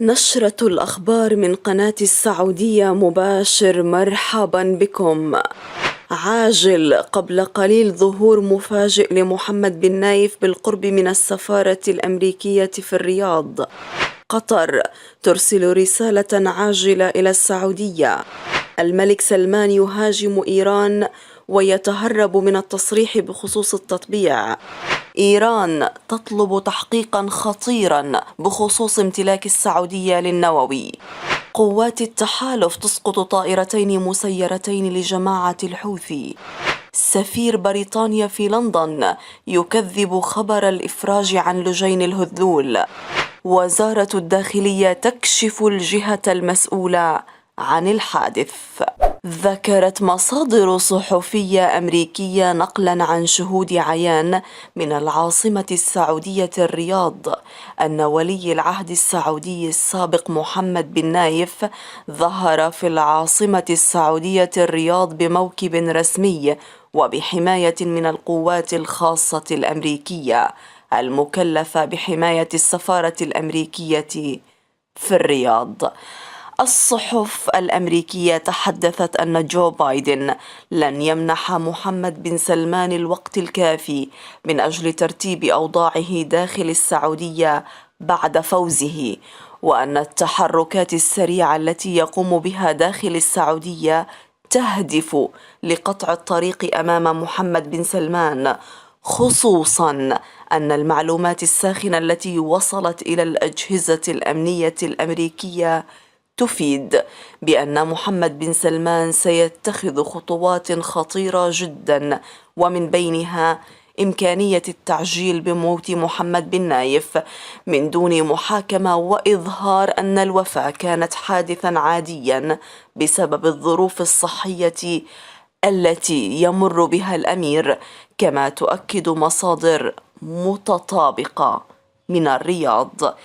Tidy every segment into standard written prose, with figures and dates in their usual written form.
نشرة الأخبار من قناة السعودية مباشر، مرحبا بكم. عاجل قبل قليل ظهور مفاجئ لمحمد بن نايف بالقرب من السفارة الأمريكية في الرياض. قطر ترسل رسالة عاجلة إلى السعودية. الملك سلمان يهاجم إيران ويتهرب من التصريح بخصوص التطبيع. إيران تطلب تحقيقا خطيرا بخصوص امتلاك السعودية للنووي. قوات التحالف تسقط طائرتين مسيرتين لجماعة الحوثي. سفير بريطانيا في لندن يكذب خبر الإفراج عن لجين الهذلول. وزارة الداخلية تكشف الجهة المسؤولة عن الحادث. ذكرت مصادر صحفية أمريكية نقلا عن شهود عيان من العاصمة السعودية الرياض أن ولي العهد السعودي السابق محمد بن نايف ظهر في العاصمة السعودية الرياض بموكب رسمي وبحماية من القوات الخاصة الأمريكية المكلفة بحماية السفارة الأمريكية في الرياض. الصحف الأمريكية تحدثت أن جو بايدن لن يمنح محمد بن سلمان الوقت الكافي من أجل ترتيب أوضاعه داخل السعودية بعد فوزه، وأن التحركات السريعة التي يقوم بها داخل السعودية تهدف لقطع الطريق أمام محمد بن سلمان، خصوصا أن المعلومات الساخنة التي وصلت إلى الأجهزة الأمنية الأمريكية تفيد بأن محمد بن سلمان سيتخذ خطوات خطيرة جدا، ومن بينها إمكانية التعجيل بموت محمد بن نايف من دون محاكمة وإظهار أن الوفاة كانت حادثا عاديا بسبب الظروف الصحية التي يمر بها الأمير، كما تؤكد مصادر متطابقة من الرياض.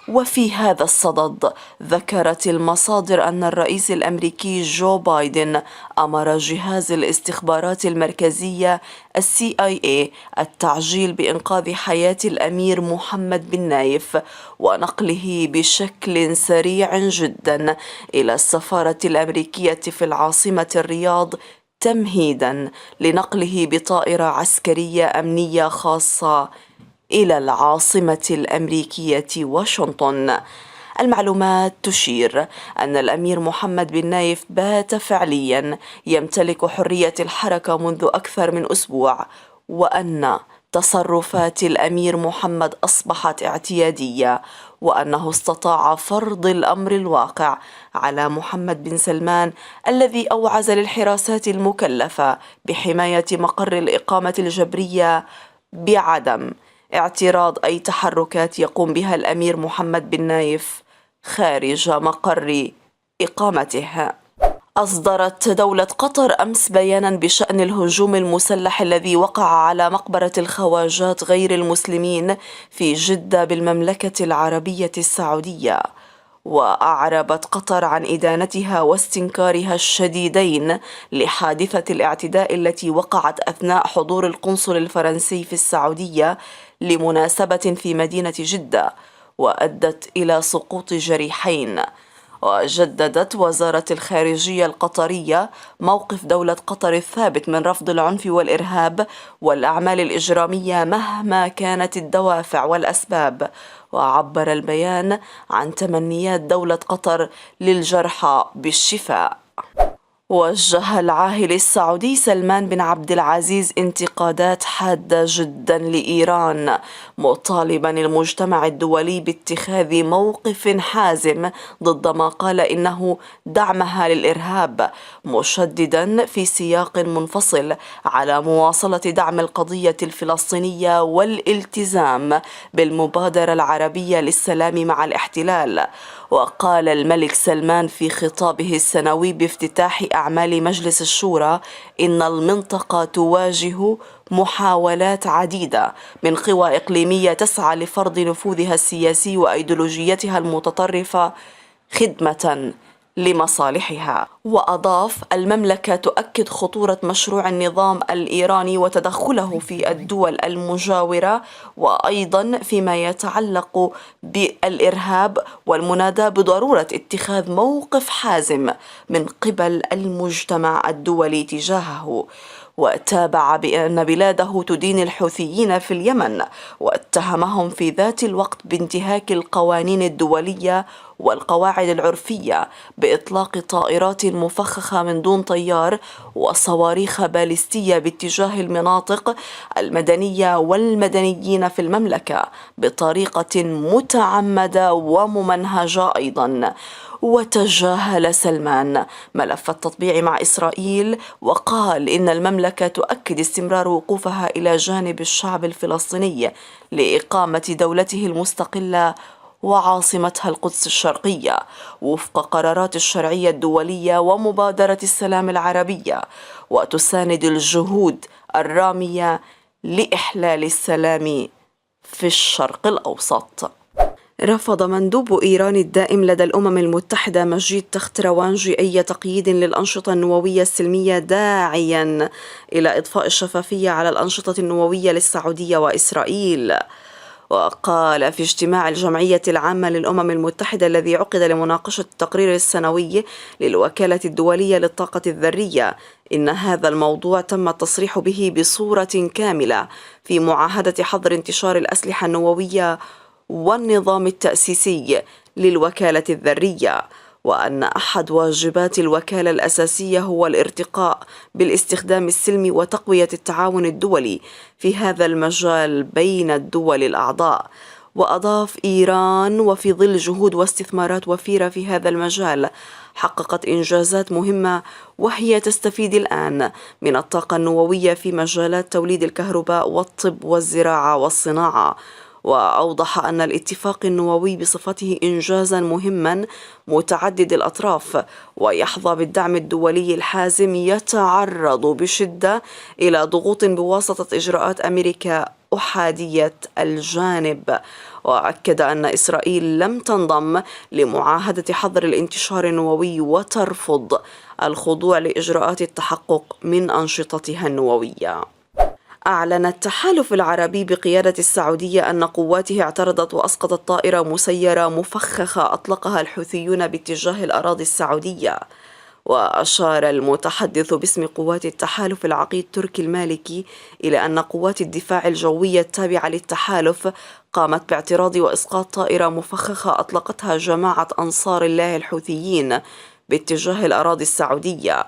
وفي هذا الصدد ذكرت المصادر أن الرئيس الأمريكي جو بايدن أمر جهاز الاستخبارات المركزية CIA التعجيل بإنقاذ حياة الأمير محمد بن نايف ونقله بشكل سريع جدا إلى السفارة الأمريكية في العاصمة الرياض، تمهيدا لنقله بطائرة عسكرية أمنية خاصة إلى العاصمة الأمريكية واشنطن. المعلومات تشير أن الأمير محمد بن نايف بات فعليا يمتلك حرية الحركة منذ أكثر من أسبوع، وأن تصرفات الأمير محمد أصبحت اعتيادية، وأنه استطاع فرض الأمر الواقع على محمد بن سلمان الذي أوعز للحراسات المكلفة بحماية مقر الإقامة الجبرية بعدم اعتراض أي تحركات يقوم بها الأمير محمد بن نايف خارج مقر إقامته. أصدرت دولة قطر أمس بيانا بشأن الهجوم المسلح الذي وقع على مقبرة الخواجات غير المسلمين في جدة بالمملكة العربية السعودية. وأعربت قطر عن إدانتها واستنكارها الشديدين لحادثة الاعتداء التي وقعت أثناء حضور القنصل الفرنسي في السعودية لمناسبة في مدينة جدة، وأدت إلى سقوط جريحين. وجددت وزارة الخارجية القطرية موقف دولة قطر الثابت من رفض العنف والإرهاب والأعمال الإجرامية مهما كانت الدوافع والأسباب. وعبر البيان عن تمنيات دولة قطر للجرحى بالشفاء. وجه العاهل السعودي سلمان بن عبد العزيز انتقادات حادة جدا لإيران، مطالبا المجتمع الدولي باتخاذ موقف حازم ضد ما قال إنه دعمها للإرهاب، مشددا في سياق منفصل على مواصلة دعم القضية الفلسطينية والالتزام بالمبادرة العربية للسلام مع الاحتلال. وقال الملك سلمان في خطابه السنوي بافتتاح أعمال مجلس الشورى إن المنطقة تواجه محاولات عديدة من قوى إقليمية تسعى لفرض نفوذها السياسي وأيديولوجيتها المتطرفة خدمة لمصالحها. وأضاف: المملكة تؤكد خطورة مشروع النظام الإيراني وتدخله في الدول المجاورة، وأيضا فيما يتعلق بالإرهاب، والمناداة بضرورة اتخاذ موقف حازم من قبل المجتمع الدولي تجاهه. وتابع بأن بلاده تدين الحوثيين في اليمن، واتهمهم في ذات الوقت بانتهاك القوانين الدولية والقواعد العرفية بإطلاق طائرات مفخخة من دون طيار وصواريخ باليستية باتجاه المناطق المدنية والمدنيين في المملكة بطريقة متعمدة وممنهجة أيضا. وتجاهل سلمان ملف التطبيع مع إسرائيل، وقال إن المملكة تؤكد استمرار وقوفها إلى جانب الشعب الفلسطيني لإقامة دولته المستقلة وعاصمتها القدس الشرقية وفق قرارات الشرعية الدولية ومبادرة السلام العربية، وتساند الجهود الرامية لإحلال السلام في الشرق الأوسط. رفض مندوب إيران الدائم لدى الأمم المتحدة مجيد تختروانجي أي تقييد للأنشطة النووية السلمية، داعيا إلى إضفاء الشفافية على الأنشطة النووية للسعودية وإسرائيل. وقال في اجتماع الجمعية العامة للأمم المتحدة الذي عقد لمناقشة التقرير السنوي للوكالة الدولية للطاقة الذرية إن هذا الموضوع تم التصريح به بصورة كاملة في معاهدة حظر انتشار الأسلحة النووية والنظام التأسيسي للوكالة الذرية، وأن أحد واجبات الوكالة الأساسية هو الارتقاء بالاستخدام السلمي وتقوية التعاون الدولي في هذا المجال بين الدول الأعضاء. وأضاف: إيران وفي ظل جهود واستثمارات وفيرة في هذا المجال حققت إنجازات مهمة، وهي تستفيد الآن من الطاقة النووية في مجالات توليد الكهرباء والطب والزراعة والصناعة. وأوضح أن الاتفاق النووي بصفته إنجازا مهما متعدد الأطراف ويحظى بالدعم الدولي الحازم، يتعرض بشدة إلى ضغوط بواسطة إجراءات أمريكا أحادية الجانب. وأكد أن إسرائيل لم تنضم لمعاهدة حظر الانتشار النووي وترفض الخضوع لإجراءات التحقق من أنشطتها النووية. أعلن التحالف العربي بقيادة السعودية أن قواته اعترضت وأسقطت طائرة مسيرة مفخخة أطلقها الحوثيون باتجاه الأراضي السعودية. وأشار المتحدث باسم قوات التحالف العقيد تركي المالكي إلى أن قوات الدفاع الجوي التابعة للتحالف قامت باعتراض وإسقاط طائرة مفخخة أطلقتها جماعة أنصار الله الحوثيين باتجاه الأراضي السعودية.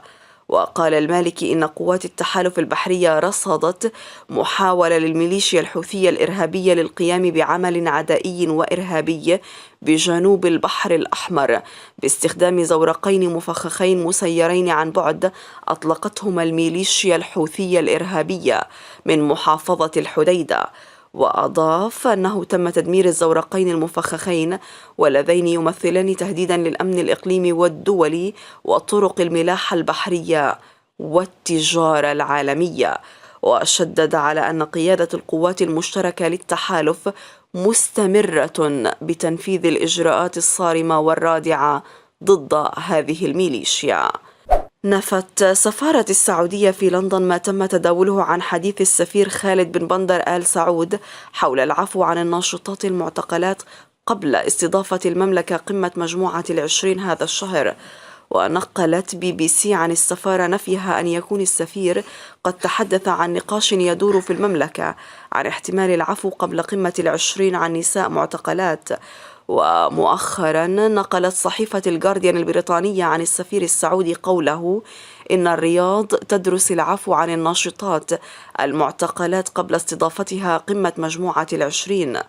وقال المالكي إن قوات التحالف البحرية رصدت محاولة للميليشيا الحوثية الإرهابية للقيام بعمل عدائي وإرهابي بجنوب البحر الأحمر باستخدام زورقين مفخخين مسيرين عن بعد أطلقتهما الميليشيا الحوثية الإرهابية من محافظة الحديدة. وأضاف أنه تم تدمير الزورقين المفخخين واللذين يمثلان تهديدا للأمن الإقليمي والدولي وطرق الملاحة البحرية والتجارة العالمية. وشدد على أن قيادة القوات المشتركة للتحالف مستمرة بتنفيذ الإجراءات الصارمة والرادعة ضد هذه الميليشيا. نفت سفارة السعودية في لندن ما تم تداوله عن حديث السفير خالد بن بندر آل سعود حول العفو عن الناشطات المعتقلات قبل استضافة المملكة قمة مجموعة العشرين هذا الشهر. ونقلت BBC عن السفارة نفيها أن يكون السفير قد تحدث عن نقاش يدور في المملكة عن احتمال العفو قبل قمة العشرين عن نساء معتقلات. ومؤخرا نقلت صحيفة الجارديان البريطانية عن السفير السعودي قوله إن الرياض تدرس العفو عن الناشطات المعتقلات قبل استضافتها قمة مجموعة العشرين.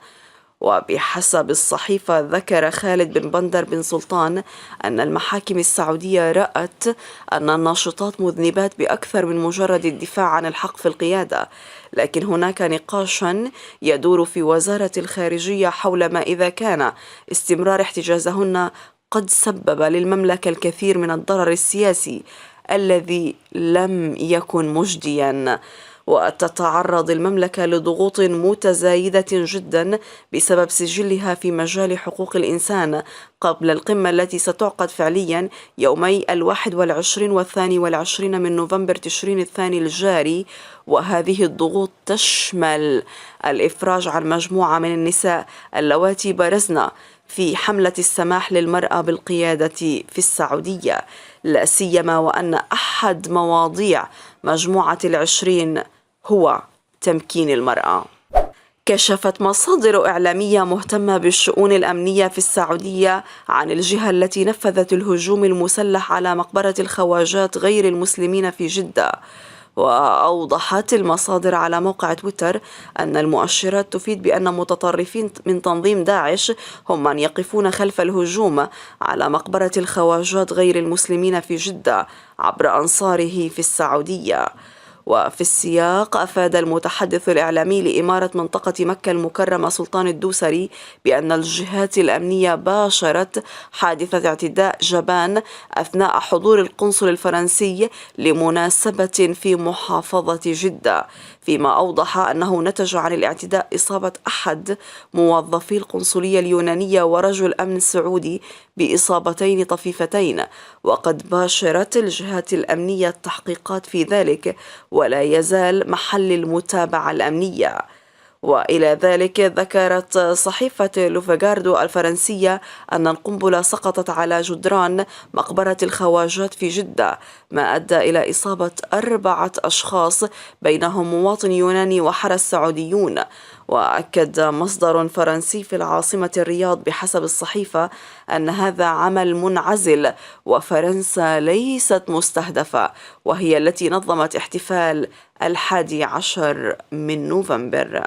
وبحسب الصحيفة ذكر خالد بن بندر بن سلطان أن المحاكم السعودية رأت أن الناشطات مذنبات بأكثر من مجرد الدفاع عن الحق في القيادة، لكن هناك نقاشا يدور في وزارة الخارجية حول ما إذا كان استمرار احتجازهن قد سبب للمملكة الكثير من الضرر السياسي الذي لم يكن مجديا. وتتعرض المملكة لضغوط متزايدة جدا بسبب سجلها في مجال حقوق الإنسان قبل القمة التي ستعقد فعليا يومي 21 و22 من نوفمبر تشرين الثاني الجاري. وهذه الضغوط تشمل الإفراج عن مجموعة من النساء اللواتي بارزن في حملة السماح للمرأة بالقيادة في السعودية، لا سيما وأن أحد مواضيع مجموعة 20 هو تمكين المرأة. كشفت مصادر إعلامية مهتمة بالشؤون الأمنية في السعودية عن الجهة التي نفذت الهجوم المسلح على مقبرة الخواجات غير المسلمين في جدة. وأوضحت المصادر على موقع تويتر أن المؤشرات تفيد بأن متطرفين من تنظيم داعش هم من يقفون خلف الهجوم على مقبرة الخواجات غير المسلمين في جدة عبر أنصاره في السعودية. وفي السياق أفاد المتحدث الإعلامي لإمارة منطقة مكة المكرمة سلطان الدوسري بأن الجهات الأمنية باشرت حادثة اعتداء جبان أثناء حضور القنصل الفرنسي لمناسبة في محافظة جدة، فيما أوضح أنه نتج عن الاعتداء إصابة أحد موظفي القنصلية اليونانية ورجل أمن سعودي بإصابتين طفيفتين. وقد باشرت الجهات الأمنية التحقيقات في ذلك ولا يزال محل المتابعة الأمنية. وإلى ذلك ذكرت صحيفة لوفاغاردو الفرنسية أن القنبلة سقطت على جدران مقبرة الخواجات في جدة، ما أدى إلى إصابة 4 أشخاص بينهم مواطن يوناني وحرس سعوديون. وأكد مصدر فرنسي في العاصمة الرياض بحسب الصحيفة أن هذا عمل منعزل وفرنسا ليست مستهدفة، وهي التي نظمت احتفال 11 من نوفمبر.